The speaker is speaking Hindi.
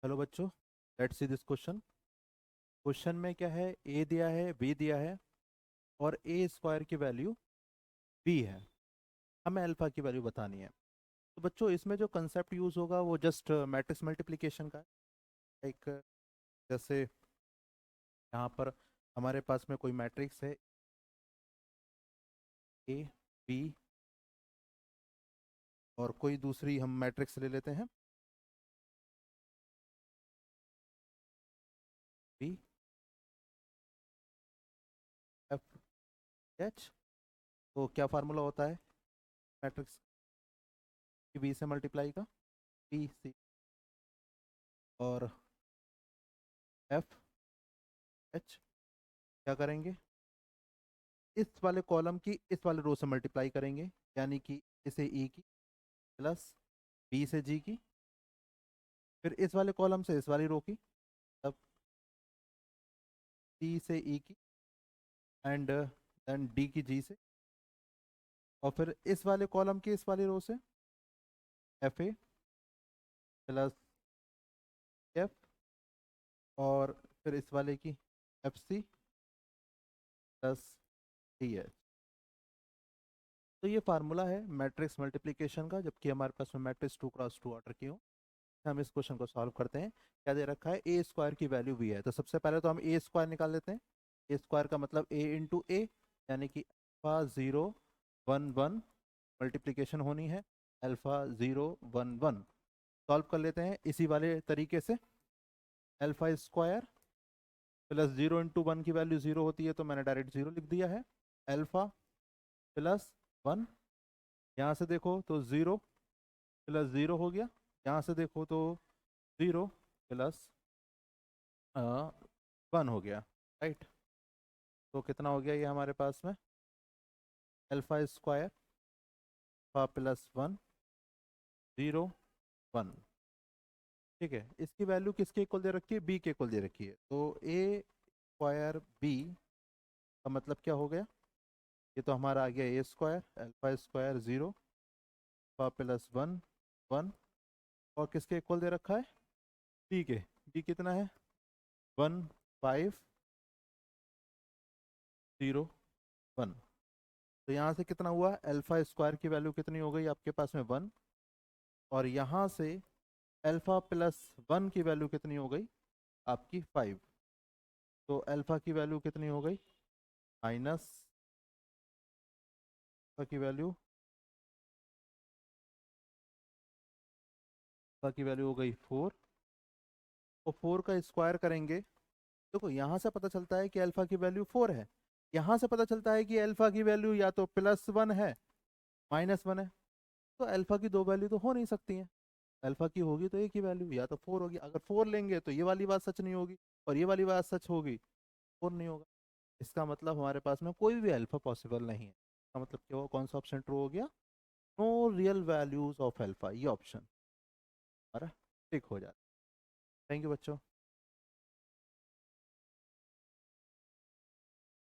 हेलो बच्चों, let's see this question. Question में क्या है, ए दिया है, बी दिया है और ए स्क्वायर की वैल्यू बी है। हमें अल्फा की वैल्यू बतानी है। तो बच्चों इसमें जो कंसेप्ट यूज होगा वो जस्ट मैट्रिक्स मल्टीप्लिकेशन का है। एक जैसे यहाँ पर हमारे पास में कोई मैट्रिक्स है ए बी, और कोई दूसरी हम मैट्रिक्स ले लेते हैं बी एफ एच। तो क्या फार्मूला होता है मैट्रिक्स की बी से मल्टीप्लाई का? बी सी और एफ एच। क्या करेंगे, इस वाले कॉलम की इस वाले रो से मल्टीप्लाई करेंगे, यानी कि इसे ई की प्लस बी से जी की, फिर इस वाले कॉलम से इस वाली रो की, तब सी से ई की एंड देन डी की जी से, और फिर इस वाले कॉलम की इस वाली रो से एफ ए प्लस एफ, और फिर इस वाले की F C plus D H. तो ये फार्मूला है मैट्रिक्स मल्टीप्लिकेशन का, जबकि हमारे पास में मैट्रिक्स 2x2 ऑर्डर की हो। हम इस क्वेश्चन को सॉल्व करते हैं। क्या दे रखा है, ए स्क्वायर की वैल्यू भी है, तो सबसे पहले तो हम ए स्क्वायर निकाल लेते हैं। ए स्क्वायर का मतलब ए इंटू ए, यानी कि अल्फा 0 1 1 मल्टीप्लीकेशन होनी है अल्फा 0 1 1। सॉल्व कर लेते हैं इसी वाले तरीके से। अल्फा स्क्वायर प्लस 0 इंटू 1 की वैल्यू 0 होती है, तो मैंने डायरेक्ट 0 लिख दिया है। अल्फा प्लस 1, यहाँ से देखो तो 0 प्लस 0 हो गया, यहाँ से देखो तो 0 प्लस 1 हो गया, राइट। तो कितना हो गया ये हमारे पास में, अल्फा स्क्वायर अल्फा प्लस 1 0 1। ठीक है, इसकी वैल्यू किसके इक्वल दे रखी है, बी के इक्वल दे रखी है। तो ए स्क्वायर बी का मतलब क्या हो गया, ये तो हमारा आ गया A square alpha square 0 alpha plus 1 1, और किसके इक्वल दे रखा है, बी के। बी कितना है, 1 5 0 1। तो यहाँ से कितना हुआ, अल्फा स्क्वायर की वैल्यू कितनी हो गई आपके पास में 1, और यहाँ से अल्फा प्लस 1 की वैल्यू कितनी हो गई आपकी 5। तो अल्फा की वैल्यू कितनी हो गई, माइनस अल्फा की वैल्यू, अल्फा की वैल्यू हो गई 4। तो 4 का स्क्वायर करेंगे, देखो यहाँ से पता चलता है कि अल्फा की वैल्यू 4 है। यहाँ से पता चलता है कि अल्फा की वैल्यू या तो +1 है -1 है। तो अल्फा की दो वैल्यू तो हो नहीं सकती हैं। अल्फा की होगी तो एक ही वैल्यू, या तो 4 होगी। अगर 4 लेंगे तो ये वाली बात सच नहीं होगी, और ये वाली बात सच होगी, 4 नहीं होगा। इसका मतलब हमारे पास में कोई भी अल्फा पॉसिबल नहीं है। इसका मतलब क्या हुआ, कौन सा ऑप्शन ट्रू हो गया, no real values of alpha, ये ऑप्शन हमारा टिक हो जाता है। थैंक यू बच्चों।